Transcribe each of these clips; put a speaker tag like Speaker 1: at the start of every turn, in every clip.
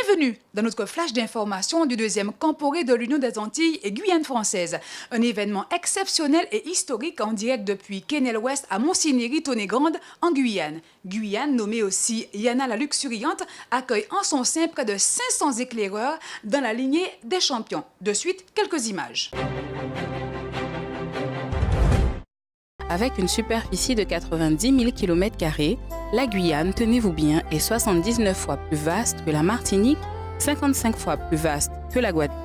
Speaker 1: Bienvenue dans notre flash d'information du deuxième Camporé de l'Union des Antilles et Guyane française. Un événement exceptionnel et historique en direct depuis Quesnel-Ouest à Monsigny-Tonnet-Grande en Guyane. Guyane, nommée aussi Yana la Luxuriante, accueille en son sein près de 500 éclaireurs dans la lignée des champions. De suite, quelques images.
Speaker 2: Avec une superficie de 90 000 km², la Guyane, tenez-vous bien, est 79 fois plus vaste que la Martinique, 55 fois plus vaste que la Guadeloupe.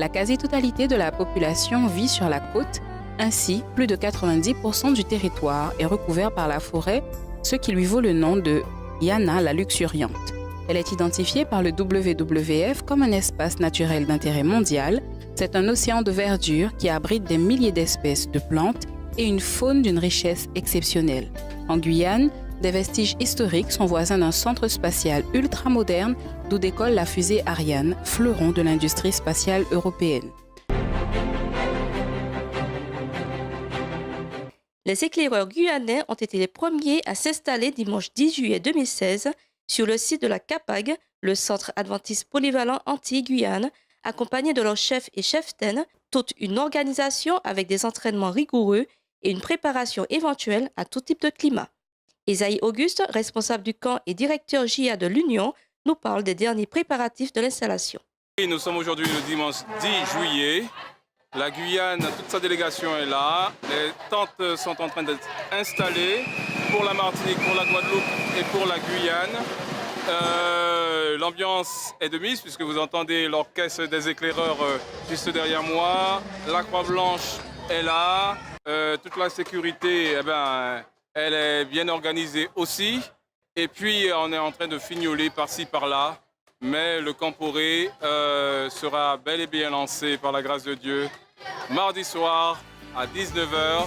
Speaker 2: La quasi-totalité de la population vit sur la côte, ainsi plus de 90% du territoire est recouvert par la forêt, ce qui lui vaut le nom de Yana la Luxuriante. Elle est identifiée par le WWF comme un espace naturel d'intérêt mondial. C'est un océan de verdure qui abrite des milliers d'espèces de plantes et une faune d'une richesse exceptionnelle. En Guyane, des vestiges historiques sont voisins d'un centre spatial ultramoderne d'où décolle la fusée Ariane, fleuron de l'industrie spatiale européenne.
Speaker 3: Les éclaireurs guyanais ont été les premiers à s'installer dimanche 10 juillet 2016 sur le site de la CAPAG, le Centre adventiste polyvalent Antilles-Guyane, accompagnés de leur chef et cheftaine, toute une organisation avec des entraînements rigoureux et une préparation éventuelle à tout type de climat. Isaïe Auguste, responsable du camp et directeur JA de l'Union, nous parle des derniers préparatifs de l'installation.
Speaker 4: Nous sommes aujourd'hui le dimanche 10 juillet. La Guyane, toute sa délégation est là. Les tentes sont en train d'être installées pour la Martinique, pour la Guadeloupe et pour la Guyane. L'ambiance est de mise puisque vous entendez l'orchestre des éclaireurs juste derrière moi. La Croix-Blanche est là. Toute la sécurité, elle est bien organisée aussi. Et puis, on est en train de fignoler par-ci, par-là. Mais le Camporé sera bel et bien lancé par la grâce de Dieu mardi soir à 19h.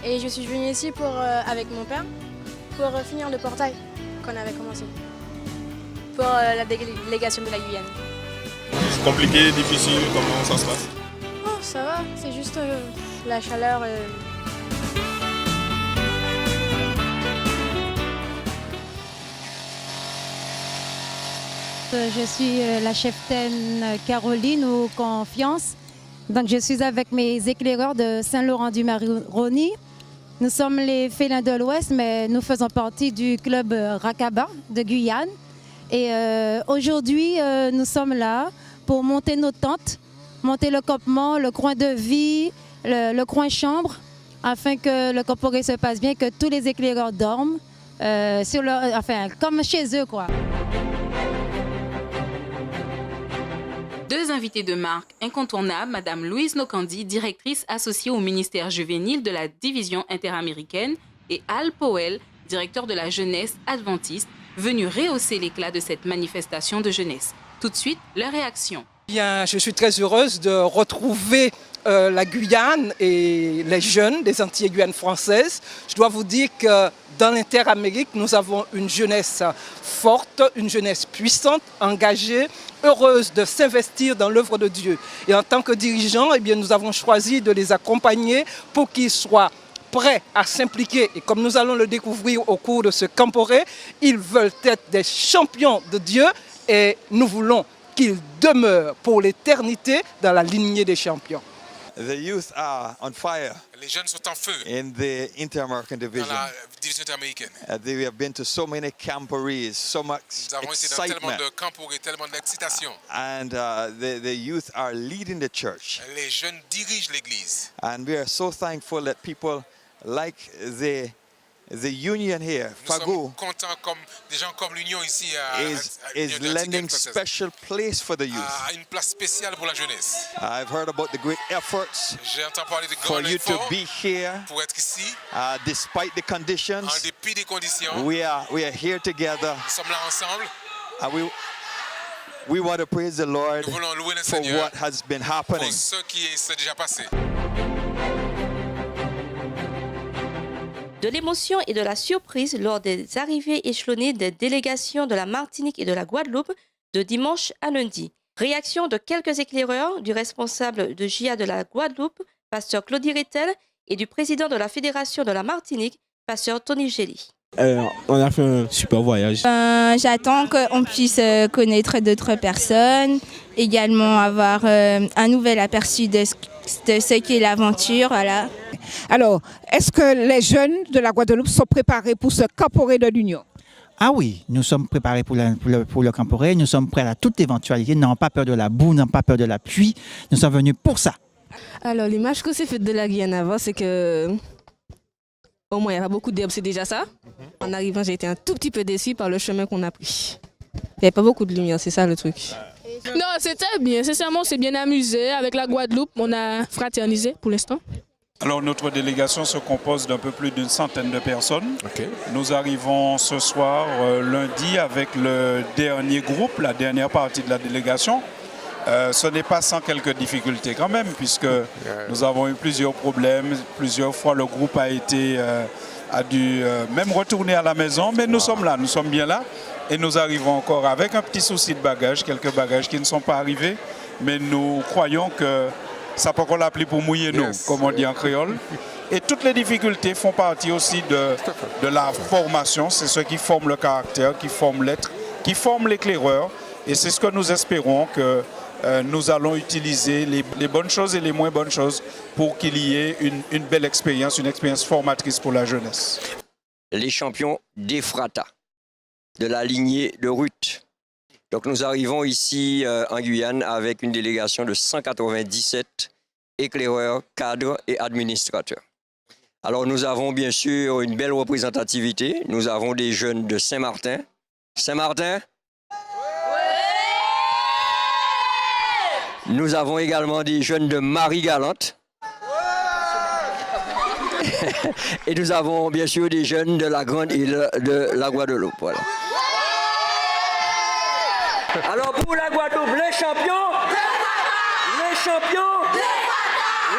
Speaker 5: Et je suis venue ici avec mon père pour finir le portail qu'on avait commencé pour la délégation de la Guyane.
Speaker 6: C'est compliqué, difficile, comment ça se passe?
Speaker 5: Oh, ça va, c'est juste la chaleur.
Speaker 7: Je suis la cheftaine Caroline aux Confiance. Donc je suis avec mes éclaireurs de Saint-Laurent-du-Maroni. Nous sommes les Félins de l'Ouest, mais nous faisons partie du club Rakaba de Guyane. Et aujourd'hui, nous sommes là pour monter nos tentes, monter le campement, le coin de vie, le coin chambre, afin que le Camporé se passe bien, que tous les éclaireurs dorment, comme chez eux, quoi.
Speaker 2: Deux invités de marque incontournables, Madame Louise Nokandi, directrice associée au ministère juvénile de la division interaméricaine, et Al Powell, directeur de la jeunesse adventiste, venu rehausser l'éclat de cette manifestation de jeunesse. Tout de suite, leur réaction.
Speaker 8: Bien, je suis très heureuse de retrouver la Guyane et les jeunes des Antilles et Guyane françaises. Je dois vous dire que dans l'Interamérique, nous avons une jeunesse forte, une jeunesse puissante, engagée, heureuse de s'investir dans l'œuvre de Dieu. Et en tant que dirigeants, nous avons choisi de les accompagner pour qu'ils soient prêts à s'impliquer. Et comme nous allons le découvrir au cours de ce Camporé, ils veulent être des champions de Dieu et nous voulons qu'ils demeurent pour l'éternité dans la lignée des champions.
Speaker 9: The youth are on fire.
Speaker 10: Les jeunes sont en feu.
Speaker 9: In the Inter-American Division.
Speaker 10: Dans la division interaméricaine.
Speaker 9: They have been to so many camporees, so much
Speaker 10: Nous avons été dans tellement de camporés, tellement d'excitation.
Speaker 9: And the youth are leading the church.
Speaker 10: Les jeunes dirigent l'église.
Speaker 9: And we are so thankful that people like the union here, FAGU,
Speaker 10: des gens comme l'union ici
Speaker 9: is lending special place for the youth.
Speaker 10: Une place spéciale pour la jeunesse.
Speaker 9: I've heard about the great efforts
Speaker 10: J'ai entendu parler de
Speaker 9: for you to be here.
Speaker 10: Pour être ici.
Speaker 9: Despite the conditions.
Speaker 10: En dépit des conditions.
Speaker 9: We are here together.
Speaker 10: Nous sommes là ensemble.
Speaker 9: And we want to praise the Lord for what has been happening.
Speaker 10: Pour ce qui s'est déjà passé.
Speaker 3: De l'émotion et de la surprise lors des arrivées échelonnées des délégations de la Martinique et de la Guadeloupe de dimanche à lundi. Réaction de quelques éclaireurs, du responsable de JA de la Guadeloupe, pasteur Claudie Rettel, et du président de la Fédération de la Martinique, Pasteur Tony Gély.
Speaker 11: On a fait un super voyage.
Speaker 12: J'attends qu'on puisse connaître d'autres personnes, également avoir un nouvel aperçu de ce qu'est l'aventure. Voilà.
Speaker 13: Alors, est-ce que les jeunes de la Guadeloupe sont préparés pour ce Camporé de l'Union?
Speaker 14: Ah oui, nous sommes préparés pour le Camporé, nous sommes prêts à toute éventualité, nous n'avons pas peur de la boue, nous n'avons pas peur de la pluie, nous sommes venus pour ça.
Speaker 15: Alors, l'image que c'est faite de la Guyane avant, c'est que au moins il y a pas beaucoup d'herbe, c'est déjà ça. En arrivant, j'ai été un tout petit peu déçue par le chemin qu'on a pris. Il n'y avait pas beaucoup de lumière, c'est ça le truc.
Speaker 5: Non, c'était bien. Sincèrement, on s'est bien amusé. Avec la Guadeloupe, on a fraternisé pour l'instant.
Speaker 16: Alors notre délégation se compose d'un peu plus d'une centaine de personnes. Nous arrivons ce soir, lundi, avec le dernier groupe, la dernière partie de la délégation. Ce n'est pas sans quelques difficultés quand même, puisque nous avons eu plusieurs problèmes. Plusieurs fois, le groupe a dû même retourner à la maison, mais nous sommes là, nous sommes bien là. Et nous arrivons encore avec un petit souci de bagages, quelques bagages qui ne sont pas arrivés, mais nous croyons que ça peut qu'on l'appelle pour mouiller nous, comme on dit en créole. Et toutes les difficultés font partie aussi de la formation. C'est ce qui forme le caractère, qui forme l'être, qui forme l'éclaireur. Et c'est ce que nous espérons que nous allons utiliser les bonnes choses et les moins bonnes choses pour qu'il y ait une belle expérience, une expérience formatrice pour la jeunesse.
Speaker 17: Les champions d'Ephrata, de la lignée de Ruth. Donc nous arrivons ici en Guyane avec une délégation de 197 éclaireurs, cadres et administrateurs. Alors nous avons bien sûr une belle représentativité. Nous avons des jeunes de Saint-Martin. Saint-Martin? Oui! Nous avons également des jeunes de Marie-Galante. Et nous avons bien sûr des jeunes de la grande île de la Guadeloupe. Voilà. Alors pour la Guadeloupe, les champions, les champions,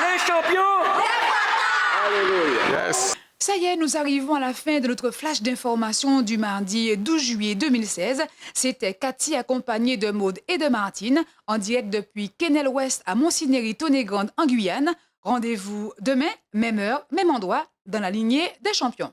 Speaker 17: les champions. Alléluia.
Speaker 1: Ça y est, nous arrivons à la fin de notre flash d'information du mardi 12 juillet 2016. C'était Cathy accompagnée de Maude et de Martine en direct depuis Kennel West à Montsinéry-Tonnégrande en Guyane. Rendez-vous demain, même heure, même endroit, dans la lignée des champions.